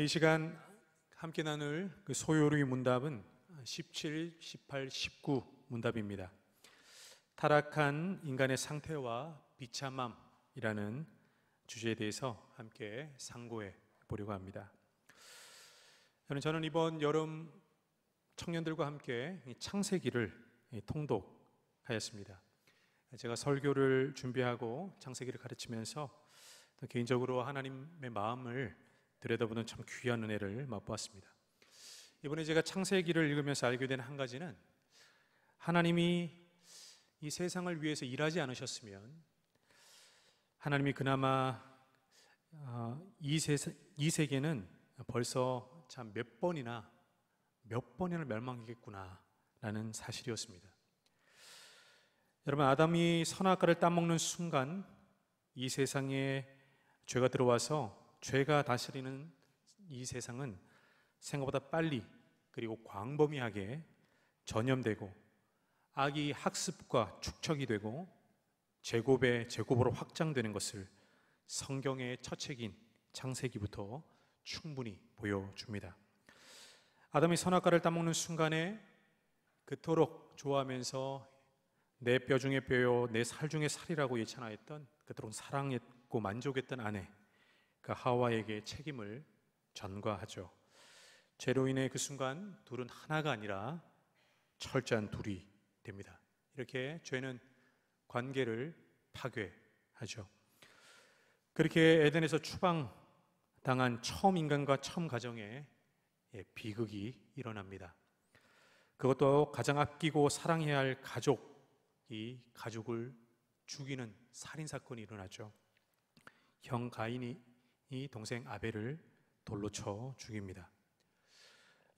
이 시간 함께 나눌 그 소요리 문답은 17, 18, 19 문답입니다. 타락한 인간의 상태와 비참함이라는 주제에 대해서 함께 상고해 보려고 합니다. 저는 이번 여름 청년들과 함께 창세기를 통독하였습니다. 제가 설교를 준비하고 창세기를 가르치면서 개인적으로 하나님의 마음을 들여다보는 참 귀한 은혜를 맛보았습니다. 이번에 제가 창세기를 읽으면서 알게 된 한 가지는, 하나님이 이 세상을 위해서 일하지 않으셨으면 하나님이 그나마 이 세계는 벌써 참 몇 번이나 멸망하겠구나 라는 사실이었습니다. 여러분, 아담이 선악과를 따먹는 순간 이 세상에 죄가 들어와서 죄가 다스리는 이 세상은 생각보다 빨리 그리고 광범위하게 전염되고 악이 학습과 축적이 되고 제곱으로 확장되는 것을 성경의 첫 책인 창세기부터 충분히 보여줍니다. 아담이 선악과를 따먹는 순간에 그토록 좋아하면서 내 뼈 중에 뼈요 내 살 중에 살이라고 예찬하였던, 그토록 사랑했고 만족했던 아내 그 하와에게 책임을 전가하죠. 죄로 인해 그 순간 둘은 하나가 아니라 철저한 둘이 됩니다. 이렇게 죄는 관계를 파괴하죠. 그렇게 에덴에서 추방당한 처음 인간과 처음 가정에 비극이 일어납니다. 그것도 가장 아끼고 사랑해야 할 가족이 가족을 죽이는 살인사건이 일어나죠. 형 가인이 동생 아벨을 돌로 쳐 죽입니다.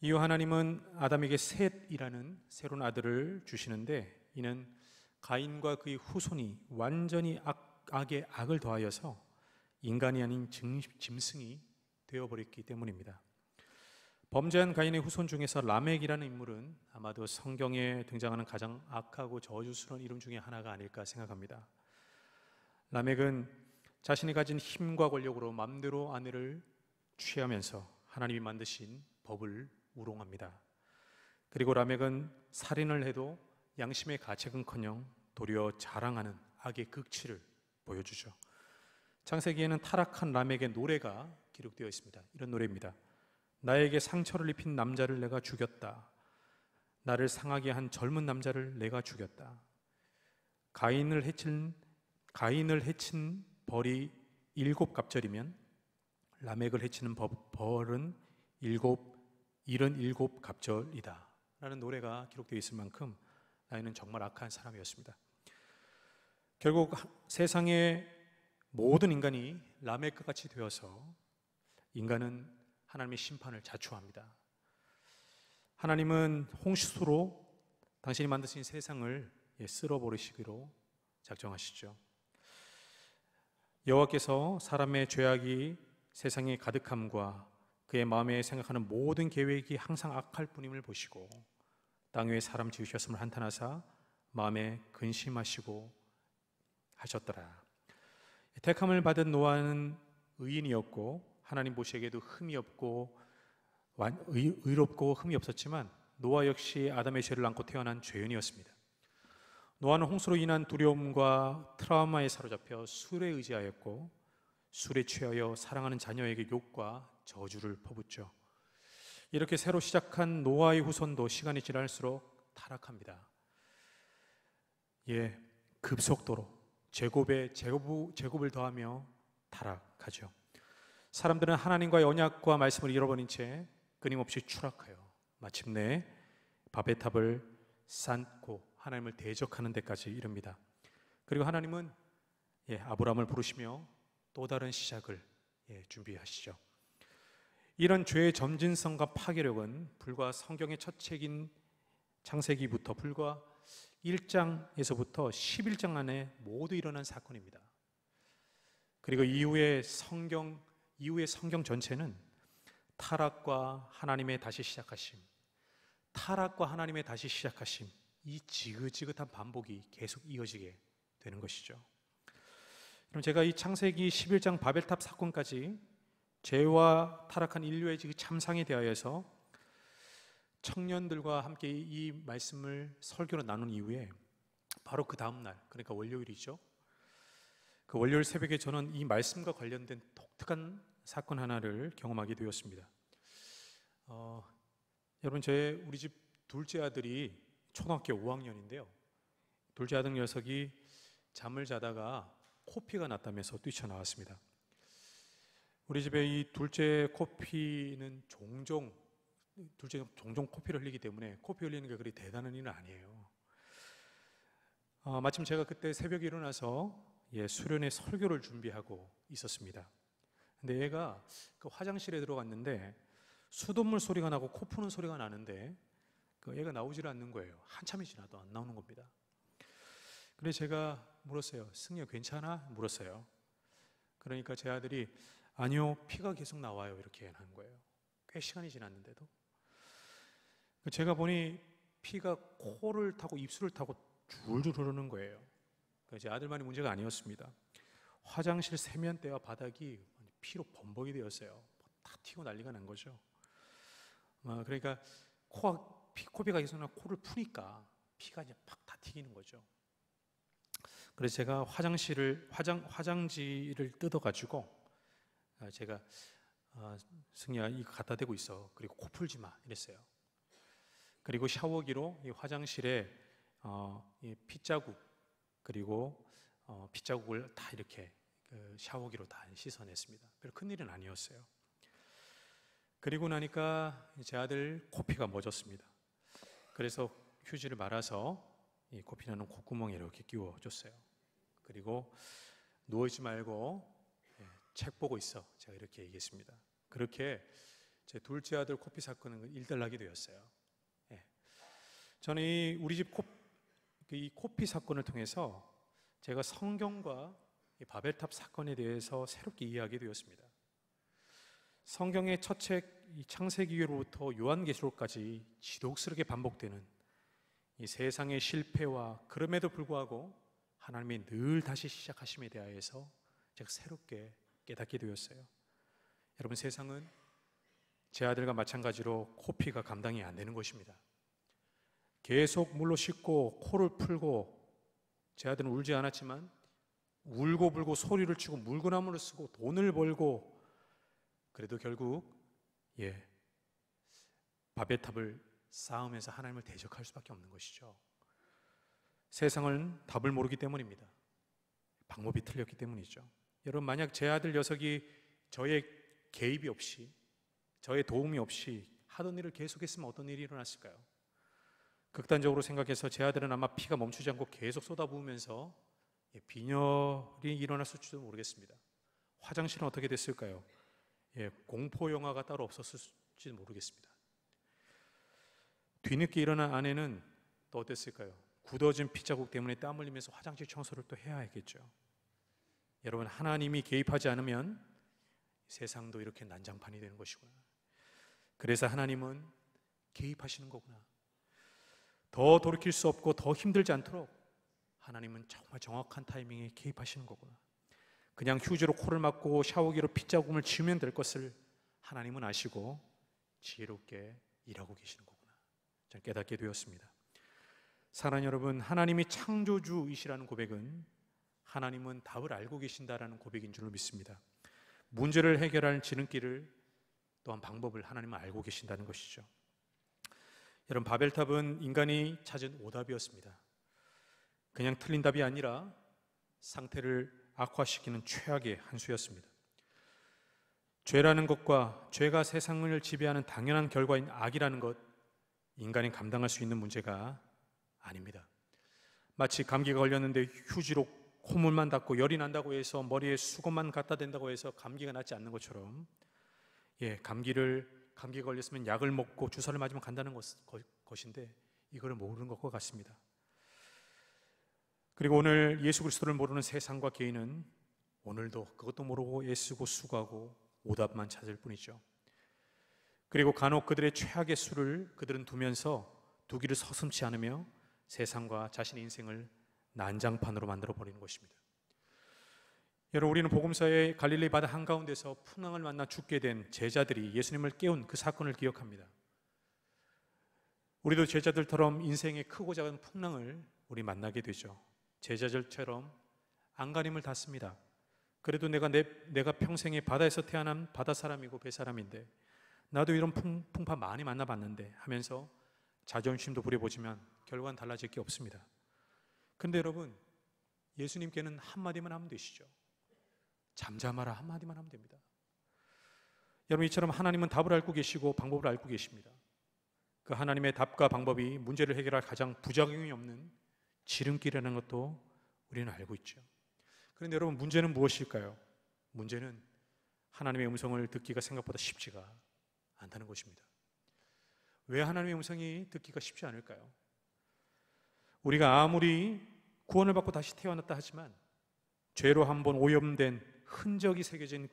이후 하나님은 아담에게 셋이라는 새로운 아들을 주시는데, 이는 가인과 그의 후손이 완전히 악에 악을 더하여서 인간이 아닌 짐승이 되어버렸기 때문입니다. 범죄한 가인의 후손 중에서 라멕이라는 인물은 아마도 성경에 등장하는 가장 악하고 저주스러운 이름 중에 하나가 아닐까 생각합니다. 라멕은 자신이 가진 힘과 권력으로 마음대로 아내를 취하면서 하나님이 만드신 법을 우롱합니다. 그리고 라멕은 살인을 해도 양심의 가책은커녕 도리어 자랑하는 악의 극치를 보여주죠. 창세기에는 타락한 라멕의 노래가 기록되어 있습니다. 이런 노래입니다. 나에게 상처를 입힌 남자를 내가 죽였다. 나를 상하게 한 젊은 남자를 내가 죽였다. 가인을 해친 벌이 7갑절이면 라멕을 해치는 벌은 77갑절이다 라는 노래가 기록되어 있을 만큼 라인은 정말 악한 사람이었습니다. 결국 세상의 모든 인간이 라멕과 같이 되어서 인간은 하나님의 심판을 자초합니다. 하나님은 홍수로 당신이 만드신 세상을 쓸어버리시기로 작정하시죠. 여호와께서 사람의 죄악이 세상에 가득함과 그의 마음에 생각하는 모든 계획이 항상 악할 뿐임을 보시고 땅 위에 사람 지으셨음을 한탄하사 마음에 근심하시고 하셨더라. 택함을 받은 노아는 의인이었고 하나님 보시기에도 흠이 없고 의롭고 흠이 없었지만 노아 역시 아담의 죄를 안고 태어난 죄인이었습니다. 노아는 홍수로 인한 두려움과 트라우마에 사로잡혀 술에 의지하였고 술에 취하여 사랑하는 자녀에게 욕과 저주를 퍼붓죠. 이렇게 새로 시작한 노아의 후손도 시간이 지날수록 타락합니다. 급속도로 제곱을 더하며 타락하죠. 사람들은 하나님과의 언약과 말씀을 잃어버린 채 끊임없이 추락하여 마침내 바벨 탑을 쌓고 하나님을 대적하는 데까지 이릅니다. 그리고 하나님은 아브라함을 부르시며 또 다른 시작을 준비하시죠. 이런 죄의 점진성과 파괴력은 불과 성경의 첫 책인 창세기부터 불과 1장에서부터 11장 안에 모두 일어난 사건입니다. 그리고 이후의 성경 전체는 타락과 하나님의 다시 시작하심, 이 지긋지긋한 반복이 계속 이어지게 되는 것이죠. 그럼 제가 이 창세기 11장 바벨탑 사건까지 죄와 타락한 인류의 참상에 대하여서 청년들과 함께 이 말씀을 설교로 나눈 이후에 바로 그 다음 날, 그러니까 월요일이죠. 그 월요일 새벽에 저는 이 말씀과 관련된 독특한 사건 하나를 경험하게 되었습니다. 여러분, 우리 집 둘째 아들이 초등학교 5학년인데요. 둘째 아들 녀석이 잠을 자다가 코피가 났다면서 뛰쳐나왔습니다. 우리 집에 이 둘째는 종종 코피를 흘리기 때문에 코피 흘리는 게 그리 대단한 일은 아니에요. 마침 제가 그때 새벽에 일어나서 수련회 설교를 준비하고 있었습니다. 근데 얘가 그 화장실에 들어갔는데 수돗물 소리가 나고 코 푸는 소리가 나는데 그 애가 나오질 않는 거예요. 한참이 지나도 안 나오는 겁니다. 그래서 제가 물었어요. 승희야 괜찮아? 물었어요. 그러니까 제 아들이 아니요, 피가 계속 나와요, 이렇게 하는 거예요. 꽤 시간이 지났는데도. 제가 보니 피가 코를 타고 입술을 타고 줄줄 흐르는 거예요. 제 아들만의 문제가 아니었습니다. 화장실 세면대와 바닥이 피로 범벅이 되었어요. 다 튀고 난리가 난 거죠. 그러니까 코피가 계속 나고 코를 푸니까 피가 이제 팍 다 튀기는 거죠. 그래서 제가 화장지를 뜯어가지고 제가 승희야 이거 갖다 대고 있어. 그리고 코 풀지 마 이랬어요. 그리고 샤워기로 이 화장실에 이 핏자국 그리고 핏자국을 다 이렇게 샤워기로 다 씻어냈습니다. 별로 큰 일은 아니었어요. 그리고 나니까 제 아들 코피가 멎었습니다. 그래서 휴지를 말아서 이 코피 나는 콧구멍에 이렇게 끼워줬어요. 그리고 누워있지 말고 책 보고 있어. 제가 이렇게 얘기했습니다. 그렇게 제 둘째 아들 코피 사건은 일단락이 되었어요. 저는 우리 집 이 코피 사건을 통해서 제가 성경과 이 바벨탑 사건에 대해서 새롭게 이해하게 되었습니다. 성경의 첫 책 창세기로부터 요한계시록까지 지독스럽게 반복되는 이 세상의 실패와 그럼에도 불구하고 하나님이 늘 다시 시작하심에 대하여서 제가 새롭게 깨닫게 되었어요. 여러분, 세상은 제 아들과 마찬가지로 코피가 감당이 안 되는 것입니다. 계속 물로 씻고 코를 풀고 제 아들은 울지 않았지만 울고 불고 소리를 치고 물구나무를 쓰고 돈을 벌고 그래도 결국 바벨탑을 쌓으면서 하나님을 대적할 수밖에 없는 것이죠. 세상은 답을 모르기 때문입니다. 방법이 틀렸기 때문이죠. 여러분, 만약 제 아들 녀석이 저의 개입이 없이 저의 도움이 없이 하던 일을 계속했으면 어떤 일이 일어났을까요? 극단적으로 생각해서 제 아들은 아마 피가 멈추지 않고 계속 쏟아부으면서 빈혈이 일어났을지도 모르겠습니다. 화장실은 어떻게 됐을까요? 공포 영화가 따로 없었을지도 모르겠습니다. 뒤늦게 일어난 아내는 또 어땠을까요? 굳어진 핏자국 때문에 땀 흘리면서 화장실 청소를 또 해야 했겠죠. 여러분, 하나님이 개입하지 않으면 세상도 이렇게 난장판이 되는 것이구나. 그래서 하나님은 개입하시는 거구나. 더 돌이킬 수 없고 더 힘들지 않도록 하나님은 정말 정확한 타이밍에 개입하시는 거구나. 그냥 휴지로 코를 막고 샤워기로 핏자국을 지우면 될 것을 하나님은 아시고 지혜롭게 일하고 계시는 거구나. 저는 깨닫게 되었습니다. 사랑하는 여러분, 하나님이 창조주이시라는 고백은 하나님은 답을 알고 계신다라는 고백인 줄 믿습니다. 문제를 해결할 지름길을 또한 방법을 하나님은 알고 계신다는 것이죠. 여러분, 바벨탑은 인간이 찾은 오답이었습니다. 그냥 틀린 답이 아니라 상태를 악화시키는 최악의 한 수였습니다. 죄라는 것과 죄가 세상을 지배하는 당연한 결과인 악이라는 것, 인간이 감당할 수 있는 문제가 아닙니다. 마치 감기가 걸렸는데 휴지로 콧물만 닦고 열이 난다고 해서 머리에 수건만 갖다 댄다고 해서 감기가 낫지 않는 것처럼 감기 걸렸으면 약을 먹고 주사를 맞으면 간다는 것인데 이거를 모르는 것과 같습니다. 그리고 오늘 예수 그리스도를 모르는 세상과 개인은 오늘도 그것도 모르고 애쓰고 수고하고 오답만 찾을 뿐이죠. 그리고 간혹 그들의 최악의 수를 그들은 두기를 서슴지 않으며 세상과 자신의 인생을 난장판으로 만들어 버리는 것입니다. 여러분, 우리는 복음서의 갈릴리 바다 한가운데서 풍랑을 만나 죽게 된 제자들이 예수님을 깨운 그 사건을 기억합니다. 우리도 제자들처럼 인생의 크고 작은 풍랑을 우리 만나게 되죠. 제자들처럼 안간힘을 닫습니다. 그래도 내가 평생에 바다에서 태어난 바다 사람이고 배 사람인데 나도 이런 풍파 많이 만나봤는데 하면서 자존심도 부려보지만 결과는 달라질 게 없습니다. 그런데 여러분, 예수님께는 한마디만 하면 되시죠. 잠잠하라 한마디만 하면 됩니다. 여러분, 이처럼 하나님은 답을 알고 계시고 방법을 알고 계십니다. 그 하나님의 답과 방법이 문제를 해결할 가장 부작용이 없는 지름길이라는 것도 우리는 알고 있죠. 그런데 여러분, 문제는 무엇일까요? 문제는 하나님의 음성을 듣기가 생각보다 쉽지가 않다는 것입니다. 왜 하나님의 음성이 듣기가 쉽지 않을까요? 우리가 아무리 구원을 받고 다시 태어났다 하지만 죄로 한번 오염된 흔적이 새겨진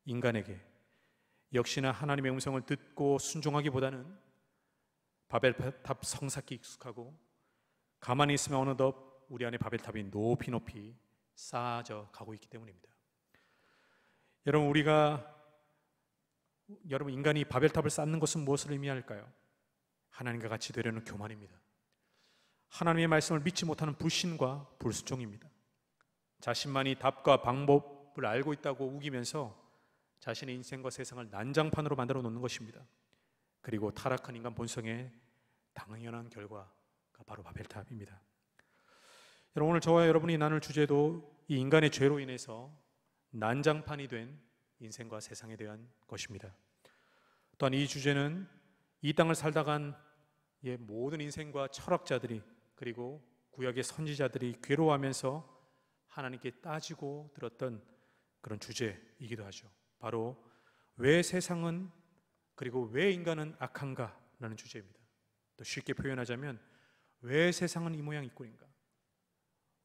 인간에게 역시나 하나님의 음성을 듣고 순종하기보다는 바벨탑 성삭기 익숙하고 가만히 있으면 어느덧 우리 안에 바벨탑이 높이 높이 쌓아져 가고 있기 때문입니다. 여러분, 인간이 바벨탑을 쌓는 것은 무엇을 의미할까요? 하나님과 같이 되려는 교만입니다. 하나님의 말씀을 믿지 못하는 불신과 불순종입니다. 자신만이 답과 방법을 알고 있다고 우기면서 자신의 인생과 세상을 난장판으로 만들어 놓는 것입니다. 그리고 타락한 인간 본성의 당연한 결과가 바로 바벨탑입니다. 여러분, 오늘 저와 여러분이 나눌 주제도 이 인간의 죄로 인해서 난장판이 된 인생과 세상에 대한 것입니다. 또한 이 주제는 이 땅을 살다간 모든 인생과 철학자들이 그리고 구약의 선지자들이 괴로워하면서 하나님께 따지고 들었던 그런 주제이기도 하죠. 바로 왜 세상은 그리고 왜 인간은 악한가라는 주제입니다. 또 쉽게 표현하자면 왜 세상은 이 모양 이 꼴인가?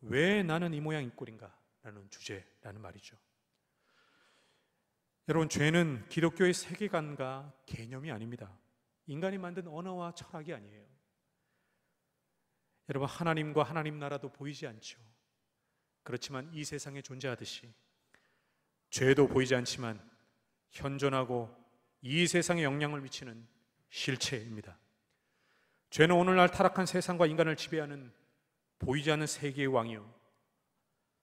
왜 나는 이 모양 이 꼴인가? 라는 주제라는 말이죠. 여러분, 죄는 기독교의 세계관과 개념이 아닙니다. 인간이 만든 언어와 철학이 아니에요. 여러분, 하나님과 하나님 나라도 보이지 않죠. 그렇지만 이 세상에 존재하듯이 죄도 보이지 않지만 현존하고 이 세상에 영향을 미치는 실체입니다. 죄는 오늘날 타락한 세상과 인간을 지배하는 보이지 않는 세계의 왕이요,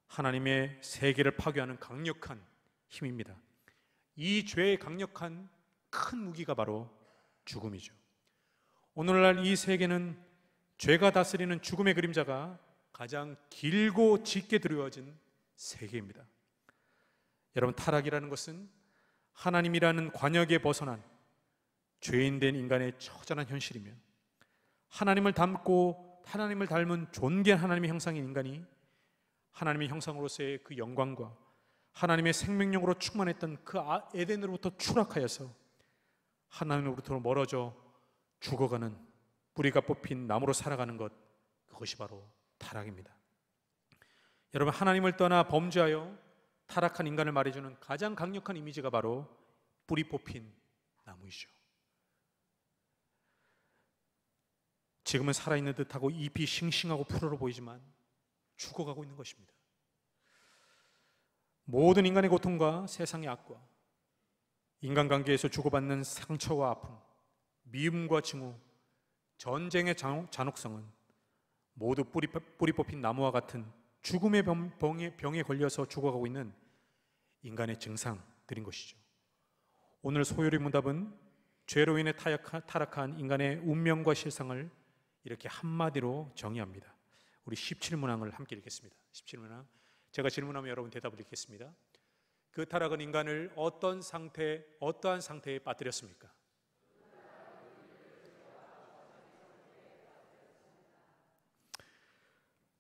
하나님의 세계를 파괴하는 강력한 힘입니다. 이 죄의 강력한 큰 무기가 바로 죽음이죠. 오늘날 이 세계는 죄가 다스리는 죽음의 그림자가 가장 길고 짙게 드리워진 세계입니다. 여러분, 타락이라는 것은 하나님이라는 관역에 벗어난 죄인된 인간의 처절한 현실이며 하나님을 닮은 존귀한 하나님의 형상인 인간이 하나님의 형상으로서의 그 영광과 하나님의 생명력으로 충만했던 그 에덴으로부터 추락하여서 하나님으로부터 멀어져 죽어가는 뿌리가 뽑힌 나무로 살아가는 것, 그것이 바로 타락입니다. 여러분, 하나님을 떠나 범죄하여 타락한 인간을 말해주는 가장 강력한 이미지가 바로 뿌리 뽑힌 나무이죠. 지금은 살아있는 듯하고 잎이 싱싱하고 푸르러 보이지만 죽어가고 있는 것입니다. 모든 인간의 고통과 세상의 악과 인간관계에서 주고받는 상처와 아픔, 미움과 증오, 전쟁의 잔혹성은 모두 뿌리 뽑힌 나무와 같은 죽음의 병에 걸려서 죽어가고 있는 인간의 증상들인 것이죠. 오늘 소요리 문답은 죄로 인해 타락한 인간의 운명과 실상을 이렇게 한마디로 정의합니다. 우리 17문항을 함께 읽겠습니다. 17문항, 제가 질문하면 여러분 대답을 읽겠습니다. 그 타락은 인간을 어떠한 상태에 빠뜨렸습니까?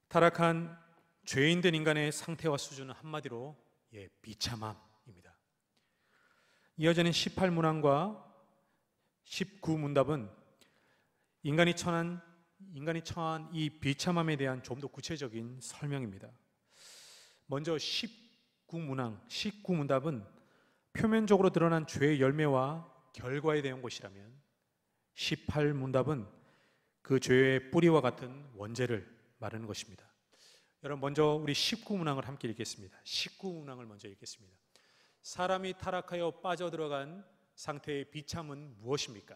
타락한 죄인된 인간의 상태와 수준은 한마디로 비참함입니다. 이어지는 18문항과 19문답은 인간이 처한 이 비참함에 대한 좀 더 구체적인 설명입니다. 먼저 19문답은 표면적으로 드러난 죄의 열매와 결과에 대한 것이라면 18문답은 그 죄의 뿌리와 같은 원죄를 말하는 것입니다. 여러분, 먼저 우리 19문항을 함께 읽겠습니다. 19문항을 먼저 읽겠습니다. 사람이 타락하여 빠져들어간 상태의 비참은 무엇입니까?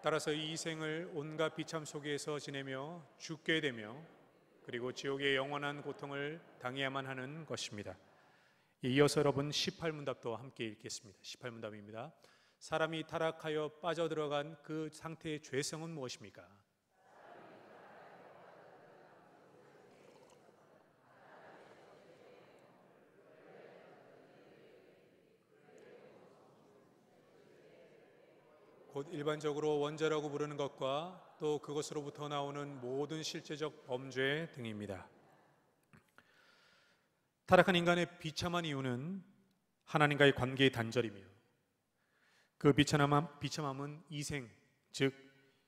따라서 이 생을 온갖 비참 속에서 지내며 죽게 되며 그리고 지옥의 영원한 고통을 당해야만 하는 것입니다. 이어서 여러분 18문답도 함께 읽겠습니다. 18문답입니다. 사람이 타락하여 빠져들어간 그 상태의 죄성은 무엇입니까? 곧 일반적으로 원죄라고 부르는 것과 또 그것으로부터 나오는 모든 실제적 범죄 등입니다. 타락한 인간의 비참한 이유는 하나님과의 관계의 단절이며 그 비참함은 이생, 즉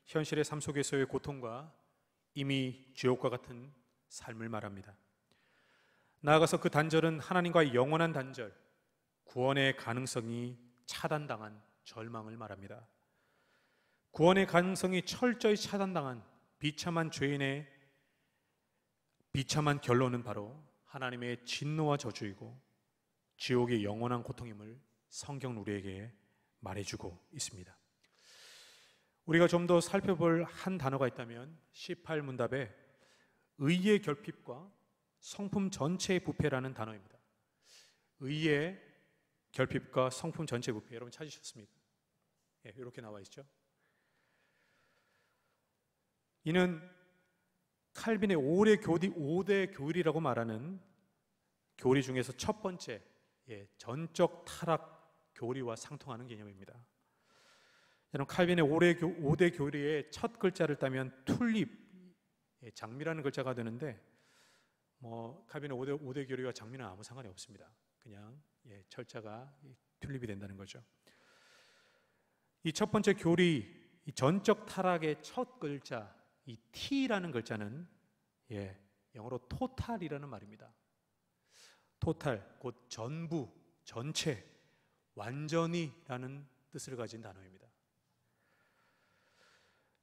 현실의 삶 속에서의 고통과 이미 지옥과 같은 삶을 말합니다. 나아가서 그 단절은 하나님과의 영원한 단절, 구원의 가능성이 차단당한 절망을 말합니다. 구원의 가능성이 철저히 차단당한 비참한 죄인의 비참한 결론은 바로 하나님의 진노와 저주이고 지옥의 영원한 고통임을 성경은 우리에게 말해주고 있습니다. 우리가 좀 더 살펴볼 한 단어가 있다면 18문답에 의의 결핍과 성품 전체의 부패라는 단어입니다. 의의 결핍과 성품 전체의 부패, 여러분 찾으셨습니까? 예, 이렇게 나와 있죠. 이는 칼빈의 5대 교리라고 말하는 교리 중에서 첫 번째 전적 타락 교리와 상통하는 개념입니다. 여러분, 칼빈의 5대 교리의 첫 글자를 따면 튤립, 장미라는 글자가 되는데 칼빈의 5대 교리와 장미는 아무 상관이 없습니다. 그냥 철자가 튤립이 된다는 거죠. 이 첫 번째 교리, 이 전적 타락의 첫 글자, 이 T라는 글자는 영어로 토탈이라는 말입니다. 토탈, 곧 전부, 전체, 완전히라는 뜻을 가진 단어입니다.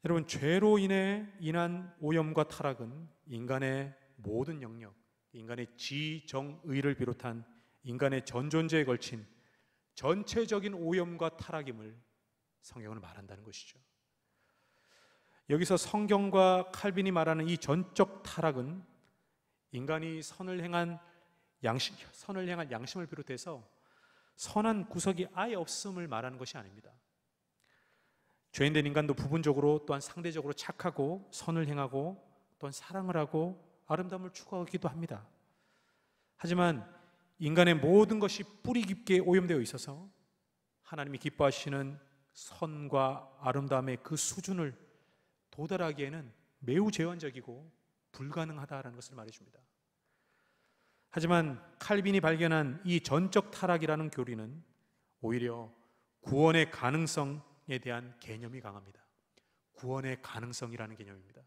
여러분, 죄로 인한 오염과 타락은 인간의 모든 영역, 인간의 지정의를 비롯한 인간의 전존재에 걸친 전체적인 오염과 타락임을 성경은 말한다는 것이죠. 여기서 성경과 칼빈이 말하는 이 전적 타락은 인간이 선을 향한 양심을 비롯해서 선한 구석이 아예 없음을 말하는 것이 아닙니다. 죄인된 인간도 부분적으로 또한 상대적으로 착하고 선을 행하고 또한 사랑을 하고 아름다움을 추구하기도 합니다. 하지만 인간의 모든 것이 뿌리 깊게 오염되어 있어서 하나님이 기뻐하시는 선과 아름다움의 그 수준을 도달하기에는 매우 제한적이고 불가능하다라는 것을 말해줍니다. 하지만 칼빈이 발견한 이 전적 타락이라는 교리는 오히려 구원의 가능성에 대한 개념이 강합니다. 구원의 가능성이라는 개념입니다.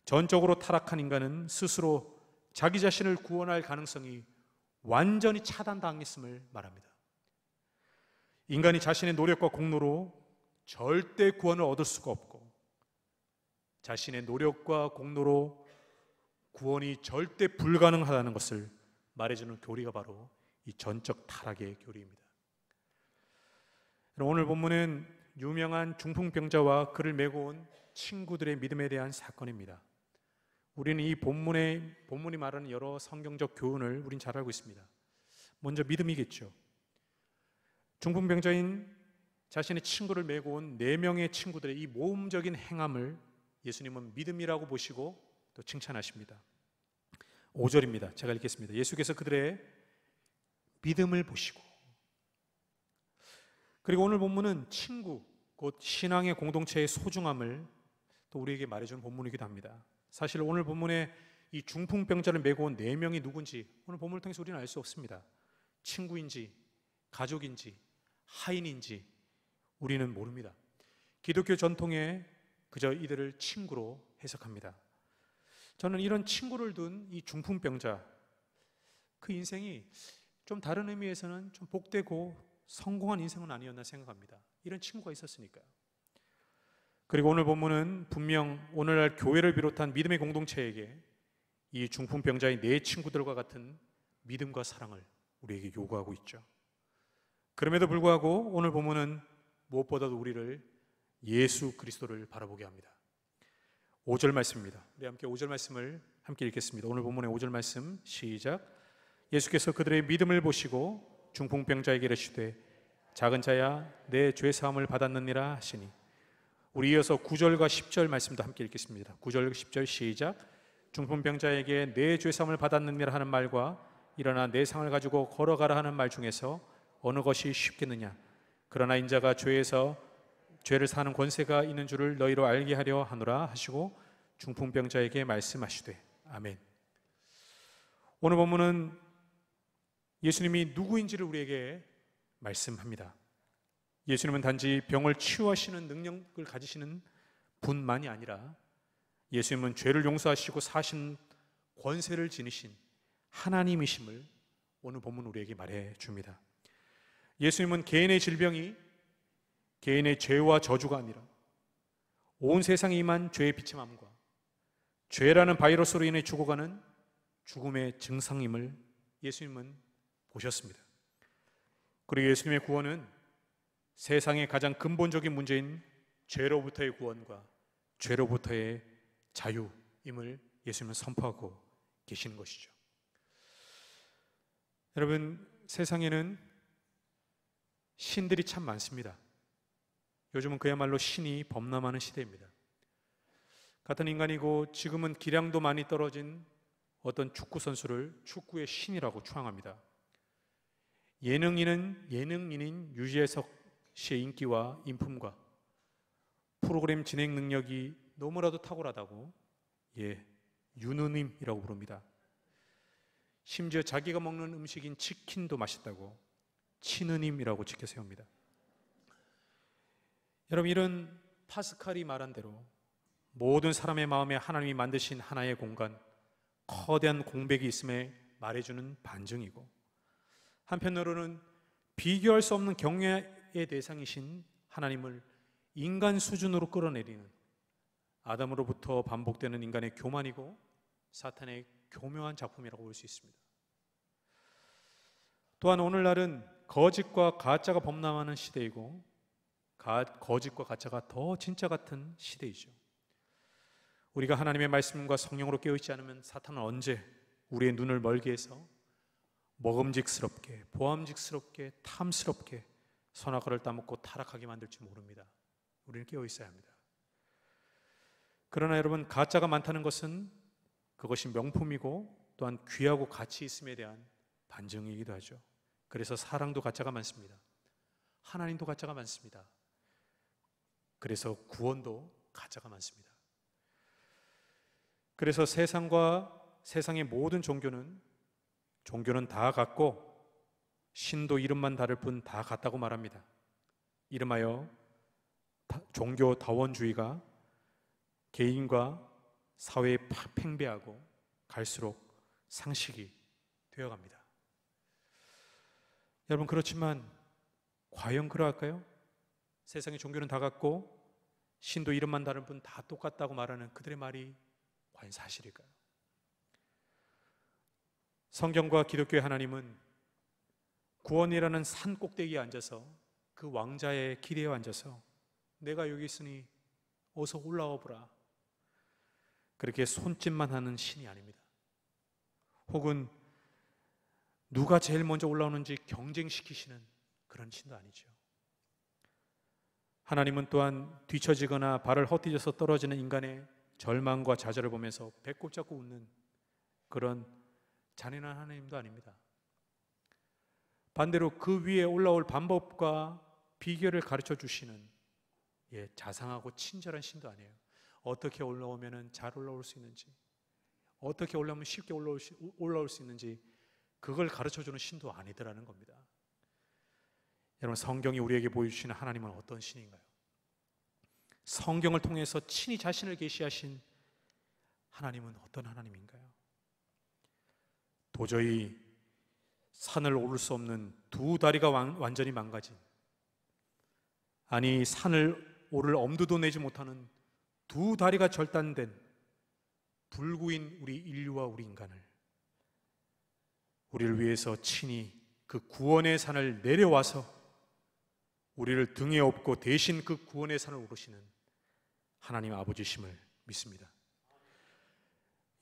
전적으로 타락한 인간은 스스로 자기 자신을 구원할 가능성이 완전히 차단당했음을 말합니다. 인간이 자신의 노력과 공로로 절대 구원을 얻을 수가 없고 자신의 노력과 공로로 구원이 절대 불가능하다는 것을 말해주는 교리가 바로 이 전적 타락의 교리입니다. 오늘 본문은 유명한 중풍병자와 그를 메고 온 친구들의 믿음에 대한 사건입니다. 우리는 이 본문이 말하는 여러 성경적 교훈을 우린 잘 알고 있습니다. 먼저 믿음이겠죠. 중풍병자인 자신의 친구를 메고 온 4명의 친구들의 이 모험적인 행함을 예수님은 믿음이라고 보시고 또 칭찬하십니다. 5절입니다. 제가 읽겠습니다. 예수께서 그들의 믿음을 보시고, 그리고 오늘 본문은 친구, 곧 신앙의 공동체의 소중함을 또 우리에게 말해주는 본문이기도 합니다. 사실 오늘 본문에 이 중풍병자를 메고 온 4명이 누군지 오늘 본문을 통해서 우리는 알 수 없습니다. 친구인지 가족인지 하인인지 우리는 모릅니다. 기독교 전통에 그저 이들을 친구로 해석합니다. 저는 이런 친구를 둔 이 중풍병자, 그 인생이 좀 다른 의미에서는 좀 복되고 성공한 인생은 아니었나 생각합니다. 이런 친구가 있었으니까요. 그리고 오늘 본문은 분명 오늘날 교회를 비롯한 믿음의 공동체에게 이 중풍병자의 네 친구들과 같은 믿음과 사랑을 우리에게 요구하고 있죠. 그럼에도 불구하고 오늘 본문은 무엇보다도 우리를 예수 그리스도를 바라보게 합니다. 5절 말씀입니다. 우리 함께 5절 말씀을 함께 읽겠습니다. 오늘 본문의 5절 말씀 시작. 예수께서 그들의 믿음을 보시고 중풍병자에게 이르시되 작은 자야 내 죄사함을 받았느니라 하시니. 우리 이어서 9절과 10절 말씀도 함께 읽겠습니다. 9절 10절 시작. 중풍병자에게 내 죄사함을 받았느니라 하는 말과 일어나 내 상을 가지고 걸어가라 하는 말 중에서 어느 것이 쉽겠느냐. 그러나 인자가 죄를 사는 권세가 있는 줄을 너희로 알게 하려 하노라 하시고 중풍병자에게 말씀하시되. 아멘. 오늘 본문은 예수님이 누구인지를 우리에게 말씀합니다. 예수님은 단지 병을 치유하시는 능력을 가지시는 분만이 아니라 예수님은 죄를 용서하시고 사신 권세를 지니신 하나님이심을 오늘 본문 우리에게 말해 줍니다. 예수님은 개인의 질병이 개인의 죄와 저주가 아니라 온 세상에 임한 죄의 비참함과 죄라는 바이러스로 인해 죽어가는 죽음의 증상임을 예수님은 보셨습니다. 그리고 예수님의 구원은 세상의 가장 근본적인 문제인 죄로부터의 구원과 죄로부터의 자유임을 예수님은 선포하고 계시는 것이죠. 여러분, 세상에는 신들이 참 많습니다. 요즘은 그야말로 신이 범람하는 시대입니다. 같은 인간이고 지금은 기량도 많이 떨어진 어떤 축구 선수를 축구의 신이라고 추앙합니다. 예능인인 유재석 씨의 인기와 인품과 프로그램 진행 능력이 너무나도 탁월하다고 윤우님이라고 부릅니다. 심지어 자기가 먹는 음식인 치킨도 맛있다고 친우님이라고 지켜 세웁니다. 여러분, 이런 파스칼이 말한 대로 모든 사람의 마음에 하나님이 만드신 하나의 공간, 거대한 공백이 있음에 말해주는 반증이고, 한편으로는 비교할 수 없는 경외의 대상이신 하나님을 인간 수준으로 끌어내리는 아담으로부터 반복되는 인간의 교만이고 사탄의 교묘한 작품이라고 볼 수 있습니다. 또한 오늘날은 거짓과 가짜가 범람하는 시대이고 거짓과 가짜가 더 진짜 같은 시대이죠. 우리가 하나님의 말씀과 성령으로 깨어있지 않으면 사탄은 언제 우리의 눈을 멀게 해서 먹음직스럽게, 보암직스럽게, 탐스럽게 선악과를 따먹고 타락하게 만들지 모릅니다. 우리는 깨어있어야 합니다. 그러나 여러분, 가짜가 많다는 것은 그것이 명품이고 또한 귀하고 가치 있음에 대한 반증이기도 하죠. 그래서 사랑도 가짜가 많습니다. 하나님도 가짜가 많습니다. 그래서 구원도 가짜가 많습니다. 그래서 세상의 모든 종교는 다 같고 신도 이름만 다를 뿐 다 같다고 말합니다. 이름하여 종교 다원주의가 개인과 사회에 팽배하고 갈수록 상식이 되어갑니다. 여러분, 그렇지만 과연 그러할까요? 세상의 종교는 다 같고 신도 이름만 다른 뿐 다 똑같다고 말하는 그들의 말이 과연 사실일까요? 성경과 기독교의 하나님은 구원이라는 산 꼭대기에 앉아서 그 왕자의 기대에 앉아서 내가 여기 있으니 어서 올라와 보라, 그렇게 손짓만 하는 신이 아닙니다. 혹은 누가 제일 먼저 올라오는지 경쟁시키시는 그런 신도 아니죠. 하나님은 또한 뒤처지거나 발을 헛디뎌서 떨어지는 인간의 절망과 좌절을 보면서 배꼽 잡고 웃는 그런 잔인한 하나님도 아닙니다. 반대로 그 위에 올라올 방법과 비결을 가르쳐 주시는 자상하고 친절한 신도 아니에요. 어떻게 올라오면 잘 올라올 수 있는지, 어떻게 올라오면 쉽게 올라올 수 있는지 그걸 가르쳐주는 신도 아니더라는 겁니다. 여러분, 성경이 우리에게 보여주시는 하나님은 어떤 신인가요? 성경을 통해서 친히 자신을 계시하신 하나님은 어떤 하나님인가요? 도저히 산을 오를 수 없는 두 다리가 완전히 망가진, 아니 산을 오를 엄두도 내지 못하는 두 다리가 절단된 불구인 우리 인류와 우리 인간을, 우리를 위해서 친히 그 구원의 산을 내려와서 우리를 등에 업고 대신 그 구원의 산을 오르시는 하나님 아버지심을 믿습니다.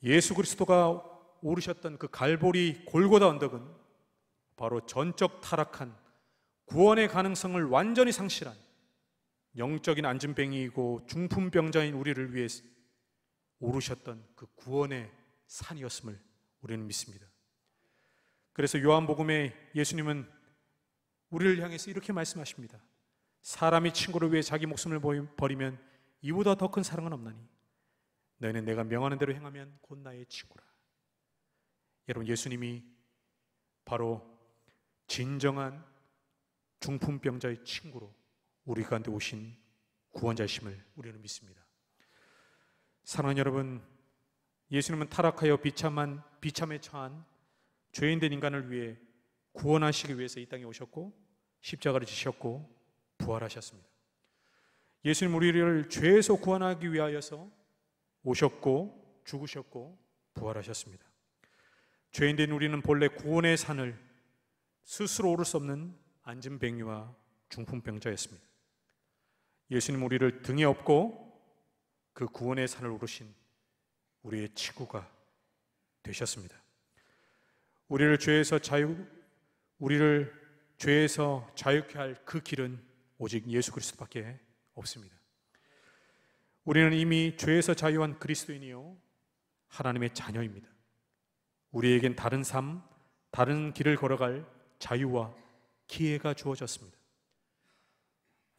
예수 그리스도가 오르셨던 그 갈보리 골고다 언덕은 바로 전적 타락한, 구원의 가능성을 완전히 상실한 영적인 안진뱅이이고 중풍병자인 우리를 위해 오르셨던 그 구원의 산이었음을 우리는 믿습니다. 그래서 요한복음에 예수님은 우리를 향해서 이렇게 말씀하십니다. 사람이 친구를 위해 자기 목숨을 버리면 이보다 더 큰 사랑은 없나니 너희는 내가 명하는 대로 행하면 곧 나의 친구라. 여러분, 예수님이 바로 진정한 중풍병자의 친구로 우리 가운데 오신 구원자이심을 우리는 믿습니다. 사랑하는 여러분, 예수님은 타락하여 비참에 처한 죄인된 인간을 위해 구원하시기 위해서 이 땅에 오셨고 십자가를 지셨고 부활하셨습니다. 예수님 우리를 죄에서 구원하기 위하여서 오셨고 죽으셨고 부활하셨습니다. 죄인된 우리는 본래 구원의 산을 스스로 오를 수 없는 안진뱅이와 중풍병자였습니다. 예수님 우리를 등에 업고 그 구원의 산을 오르신 우리의 친구가 되셨습니다. 우리를 죄에서 자유케 할 그 길은 오직 예수 그리스도밖에 없습니다. 우리는 이미 죄에서 자유한 그리스도인이요 하나님의 자녀입니다. 우리에겐 다른 삶, 다른 길을 걸어갈 자유와 기회가 주어졌습니다.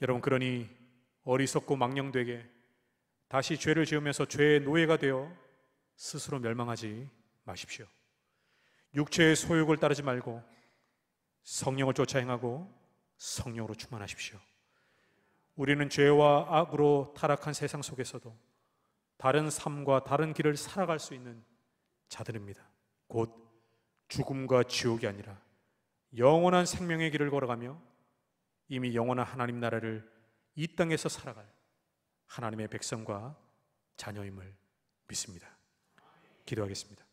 여러분, 그러니 어리석고 망령되게 다시 죄를 지으면서 죄의 노예가 되어 스스로 멸망하지 마십시오. 육체의 소욕을 따르지 말고 성령을 쫓아 행하고 성령으로 충만하십시오. 우리는 죄와 악으로 타락한 세상 속에서도 다른 삶과 다른 길을 살아갈 수 있는 자들입니다. 곧 죽음과 지옥이 아니라 영원한 생명의 길을 걸어가며 이미 영원한 하나님 나라를 이 땅에서 살아갈 하나님의 백성과 자녀임을 믿습니다. 기도하겠습니다.